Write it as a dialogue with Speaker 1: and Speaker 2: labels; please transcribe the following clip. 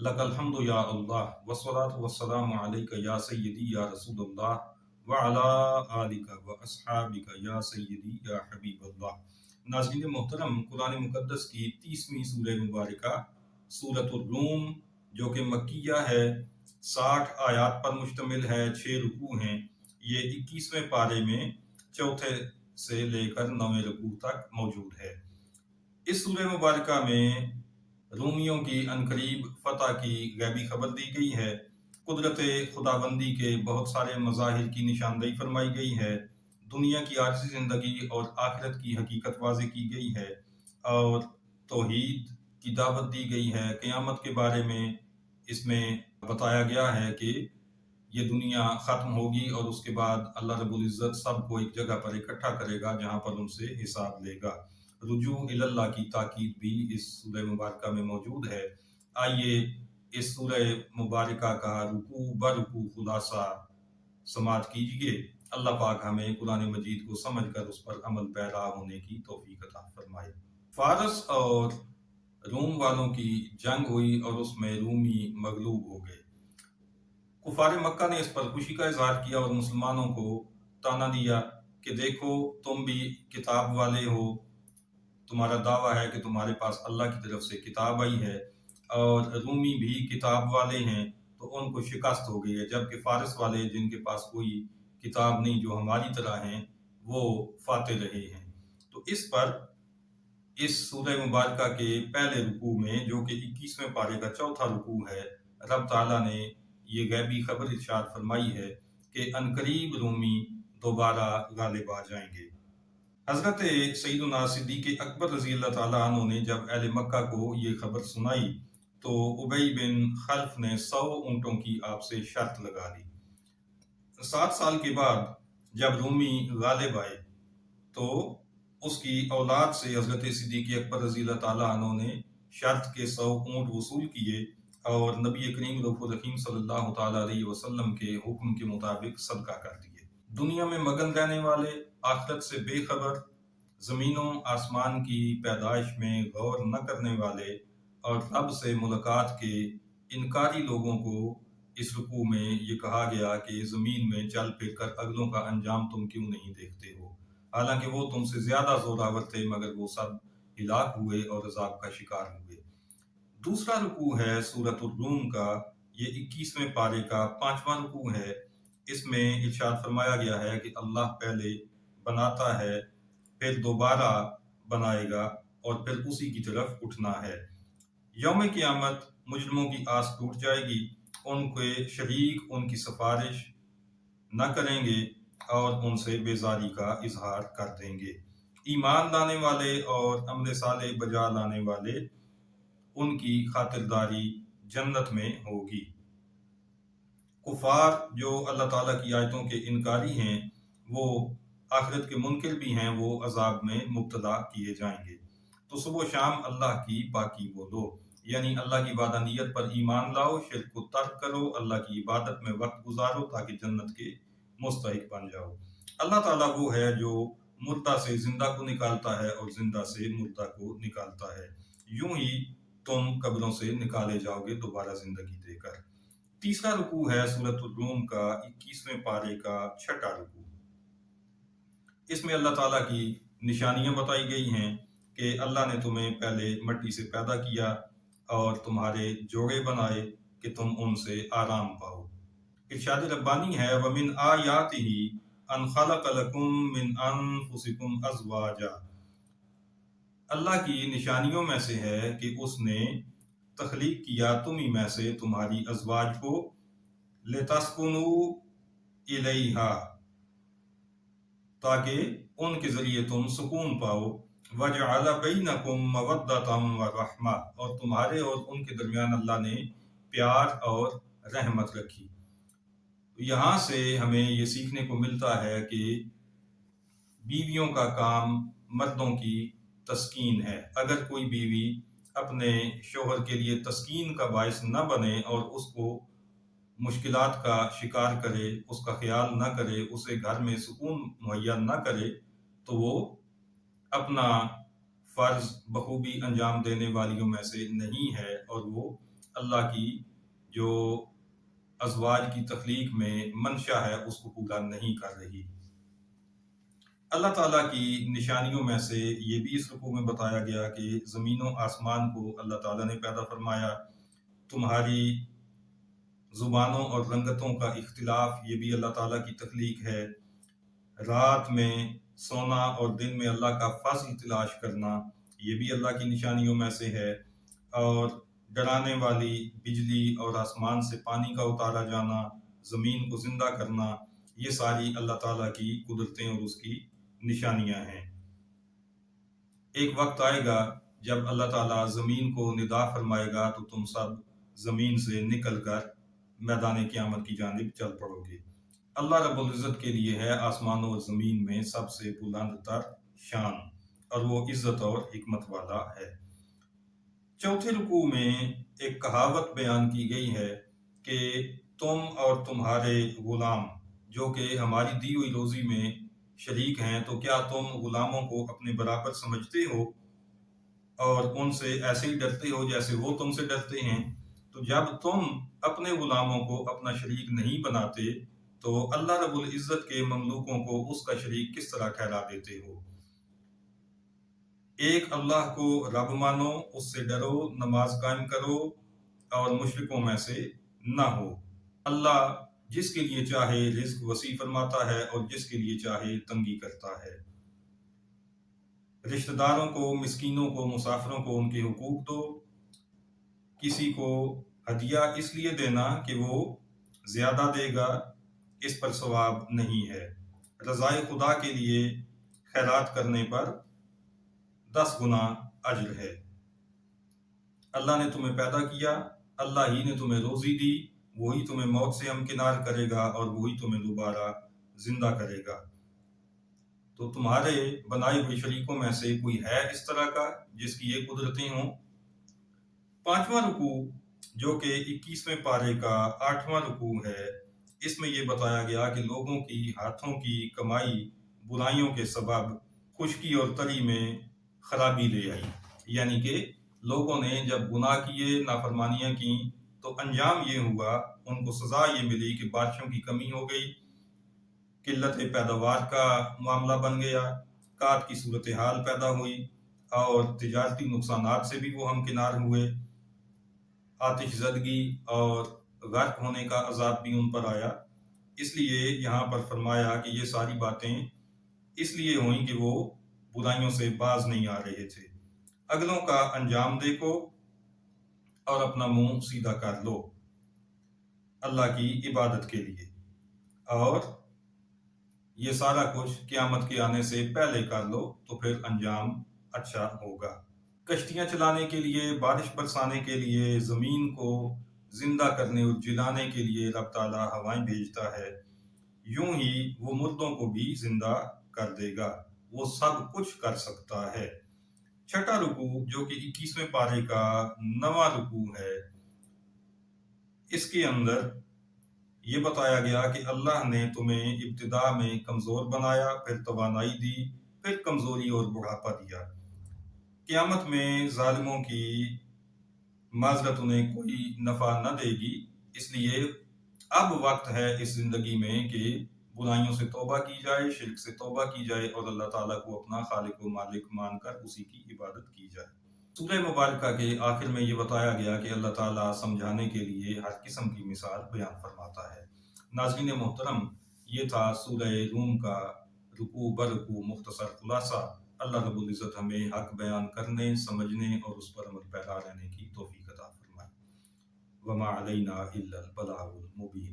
Speaker 1: Luck अलहम्दु या अल्लाह वस्सलातु वस्सलामु अलैका या सय्यदी या रसूल अल्लाह व अला आलिका व अस्हाबिका या सय्यदी या हबीब अल्लाह। नाज़रीन मोहतरम, कुरान मुक़द्दस की 30वीं सूरह मुबारका सूरतुर रूम जो कि मक्किया है, 60 आयात पर मुश्तमिल है, 6 रुकू हैं। ये 21वें पारे में चौथे से लेकर 9वें रुकू तक मौजूद है। इस सूरह मुबारका में रूमियों की अनकरीब फतह की गैबी खबर दी गई है। कुदरत खुदाबंदी के बहुत सारे मज़ाहिर की निशानदेही फरमाई गई है। दुनिया की आर्जी ज़िंदगी और आखिरत की हकीकत वाज़ेह की गई है और तौहीद की दावत दी गई है। क़यामत के बारे में इसमें बताया गया है कि ये दुनिया ख़त्म होगी और उसके बाद अल्लाह रब्बुल इज़्ज़त सबको एक जगह पर इकट्ठा करेगा जहाँ पर उनसे हिसाब लेगा। रुजू इलल्लाह की ताकीद भी इस सूरह मुबारका में मौजूद है। आइए इस सूरह मुबारका का रुकू ब रुकू खुलासा समाअत कीजिए। अल्लाह पाक हमें कुरान मजीद को समझकर उस पर अमल पैरा होने की तौफीक अता फरमाए। फारस और रूम वालों की जंग हुई और उसमें रूमी मगलूब हो गए। कुफार मक्का ने इस पर खुशी का इजहार किया और मुसलमानों को ताना दिया कि देखो, तुम भी किताब वाले हो, तुम्हारा दावा है कि तुम्हारे पास अल्लाह की तरफ से किताब आई है और रूमी भी किताब वाले हैं, तो उनको शिकस्त हो गई है। जबकि फारस वाले जिनके पास कोई किताब नहीं, जो हमारी तरह हैं, वो फाते रहे हैं। तो इस पर इस सूरह मुबारका के पहले रुकू में, जो कि 21वें पारे का चौथा रुकू है, रब ताला ने ये गैबी खबर इरशाद फरमाई है कि अनकरीब रूमी दोबारा गालिब आ जाएंगे। हज़रत सैयदना सिद्दीक़ अकबर रज़ी अल्लाह ताला अन्हु ने जब अहले मक्का को ये खबर सुनाई तो उबई बिन खल्फ ने 100 ऊँटों की आपसे शर्त लगा दी। 7 साल के बाद जब रूमी गालिब आए तो उसकी औलाद से हज़रत सिद्दीक़ अकबर रज़ी अल्लाह ताला अन्हु ने शर्त के 100 ऊँट वसूल किए और नबी करीम रऊफ़ुर रहीम सल्लल्लाहु ताला अलैहि वसल्लम के हुक्म के मुताबिक सदका कर दिए। दुनिया में मगन रहने वाले, आखिरत से बेखबर, ज़मीनों आसमान की पैदाइश में गौर न करने वाले और रब से मुलाकात के इनकारी लोगों को इस रुकू में ये कहा गया कि ज़मीन में चल फिर कर अगलों का अंजाम तुम क्यों नहीं देखते हो। हालांकि वो तुमसे ज़्यादा ज़ोरावर थे, मगर वो सब हिलाक हुए और अज़ाब का शिकार हुए। दूसरा रुकू है सूरतुर रूम का, ये 21वें पारे का 5वां रुकू है। इसमें इरशाद फरमाया गया है कि अल्लाह पहले बनाता है, फिर दोबारा बनाएगा और फिर उसी की तरफ उठना है। यौम क़यामत मुजरिमों की आस टूट जाएगी, उनके शरीक उनकी सिफारिश न करेंगे और उनसे बेजारी का इजहार कर देंगे। ईमान लाने वाले और अमल साले बजा लाने वाले, उनकी खातिरदारी जन्नत में होगी। कुफार जो अल्लाह ताला की आयतों के इनकारी हैं, वो आखिरत के मुनकिर भी हैं, वो अजाब में मुब्तला किए जाएंगे। तो सुबह शाम अल्लाह की पाकी बोलो, यानी अल्लाह की वादानियत पर ईमान लाओ, शिर्क को तर्क करो, अल्लाह की इबादत में वक्त गुजारो ताकि जन्नत के मुस्तहिक बन जाओ। अल्लाह ताला वो है जो मुर्दा से जिंदा को निकालता है और जिंदा से मुर्दा को निकालता है। यूं ही तुम कब्रों से निकाले जाओगे दोबारा जिंदगी देकर। तीसरा रुकू है सूरतुल रूम का 21वें पारे का 6ठा रुकू। इसमें अल्लाह ताला की निशानियां बताई गई हैं कि अल्लाह ने तुम्हें पहले मट्टी से पैदा किया और तुम्हारे जोड़े बनाए कि तुम उनसे आराम पाओ। इरशाद रब्बानी है, वमिन आयातिही अन खलक़ लकुम मिन अनफुसिकुम अज़वाजा। अल्लाह की निशानियों में से है कि उसने तख्लीक किया तुम ही में से तुम्हारी अज़वाज को, लितस्कुनू इलैहा, ताकि उनके जरिए तुम सुकून पाओ। वजअल बैनकुम मवद्दतम व रहमा, और तुम्हारे और उनके दरमियान अल्लाह ने प्यार और रहमत रखी। यहाँ से हमें ये सीखने को मिलता है कि बीवियों का काम मर्दों की तस्कीन है। अगर कोई बीवी अपने शोहर के लिए तस्कीन का बायस न बने और उसको मुश्किलात का शिकार करे, उसका ख्याल न करे, उसे घर में सुकून मुहैया न करे, तो वो अपना फ़र्ज बखूबी अंजाम देने वालियों में से नहीं है और वो اللہ کی جو ازواج کی تخلیق میں منشا ہے اس کو پورا نہیں کر رہی۔ اللہ تعالیٰ کی نشانیوں میں سے یہ بھی اس رکوع میں بتایا گیا کہ زمین و آسمان کو اللہ تعالیٰ نے پیدا فرمایا، تمہاری زبانوں اور رنگتوں کا اختلاف یہ بھی اللہ تعالیٰ کی تخلیق ہے، رات میں سونا اور دن میں اللہ کا فضل تلاش کرنا یہ بھی اللہ کی نشانیوں میں سے ہے، اور ڈرانے والی بجلی اور آسمان سے پانی کا اتارا جانا، زمین کو زندہ کرنا، یہ ساری اللہ تعالیٰ کی قدرتیں اور اس کی نشانیاں ہیں۔ ایک وقت آئے گا جب اللہ تعالیٰ زمین کو ندا فرمائے گا تو تم سب زمین سے نکل کر میدان قیامت کی جانب چل پڑو گے۔ اللہ رب العزت کے لیے ہے آسمان اور زمین میں سب سے بلند تر شان، اور وہ عزت اور حکمت والا ہے۔ چوتھے رکوع میں ایک کہاوت بیان کی گئی ہے کہ تم اور تمہارے غلام جو کہ ہماری دی ہوئی روزی میں شریک ہیں، تو کیا تم غلاموں کو اپنے برابر سمجھتے ہو اور ان سے ایسے ہی ڈرتے ہو جیسے وہ تم سے ڈرتے ہیں؟ تو جب تم اپنے غلاموں کو اپنا شریک نہیں بناتے تو اللہ رب العزت کے مملوکوں کو اس کا شریک کس طرح ٹھہرا دیتے ہو؟ ایک اللہ کو رب مانو، اس سے ڈرو، نماز قائم کرو اور مشرکوں میں سے نہ ہو۔ اللہ جس کے لیے چاہے رزق وسیع فرماتا ہے اور جس کے لیے چاہے تنگی کرتا ہے۔ رشتہ داروں کو، مسکینوں کو، مسافروں کو ان کے حقوق دو۔ کسی کو ہدیہ اس لیے دینا کہ وہ زیادہ دے گا، اس پر ثواب نہیں ہے۔ رضائے خدا کے لیے خیرات کرنے پر 10 گنا اجر ہے۔ اللہ نے تمہیں پیدا کیا، اللہ ہی نے تمہیں روزی دی، وہی تمہیں موت سے ہمکنار کرے گا اور وہی تمہیں دوبارہ زندہ کرے گا۔ تو تمہارے بنائے ہوئے شریکوں میں سے کوئی ہے اس طرح کا جس کی یہ قدرتیں ہوں؟ پانچواں رکوع جو کہ 21ویں پارے کا 8واں رکوع ہے، اس میں یہ بتایا گیا کہ لوگوں کی ہاتھوں کی کمائی برائیوں کے سبب خشکی اور تری میں خرابی لے آئی، یعنی کہ لوگوں نے جب گناہ کیے، نافرمانیاں کی، تو انجام یہ ہوا، ان کو سزا یہ ملی کہ بارشوں کی کمی ہو گئی، قلت پیداوار کا معاملہ بن گیا، کاٹ کی صورتحال پیدا ہوئی، اور تجارتی نقصانات سے بھی وہ ہمکنار ہوئے، آتش زدگی اور غرق ہونے کا عذاب بھی ان پر آیا۔ اس لیے یہاں پر فرمایا کہ یہ ساری باتیں اس لیے ہوئیں کہ وہ برائیوں سے باز نہیں آ رہے تھے۔ اگلوں کا انجام دیکھو اور اپنا منہ سیدھا کر لو اللہ کی عبادت کے لیے، اور یہ سارا کچھ قیامت کے آنے سے پہلے کر لو تو پھر انجام اچھا ہوگا۔ کشتیاں چلانے کے لیے، بارش برسانے کے لیے، زمین کو زندہ کرنے اور جلانے کے لیے رب تعالیٰ ہوائیں بھیجتا ہے، یوں ہی وہ مردوں کو بھی زندہ کر دے گا، وہ سب کچھ کر سکتا ہے۔ چھٹا رکوع جو کہ 21ویں پارے کا 9واں رکوع ہے، اس کے اندر یہ بتایا گیا کہ اللہ نے تمہیں ابتدا میں کمزور بنایا، پھر توانائی دی، پھر کمزوری اور بڑھاپا دیا۔ قیامت میں ظالموں کی معذرت انہیں کوئی نفع نہ دے گی، اس لیے اب وقت ہے اس زندگی میں کہ برائیوں سے توبہ کی جائے، شرک سے توبہ کی جائے اور اللہ تعالیٰ کو اپنا خالق و مالک مان کر اسی کی عبادت کی جائے۔ سورہ مبارکہ کے آخر میں یہ بتایا گیا کہ اللہ تعالیٰ سمجھانے کے لیے ہر قسم کی مثال بیان فرماتا ہے۔ ناظرین محترم، یہ تھا سورہ روم کا رکوع برکوع مختصر خلاصہ۔ اللہ رب العزت ہمیں حق بیان کرنے، سمجھنے اور اس پر عمل پیرا رہنے کی توفیق عطا فرمائے۔ وما علینا الا البلاغ المبین۔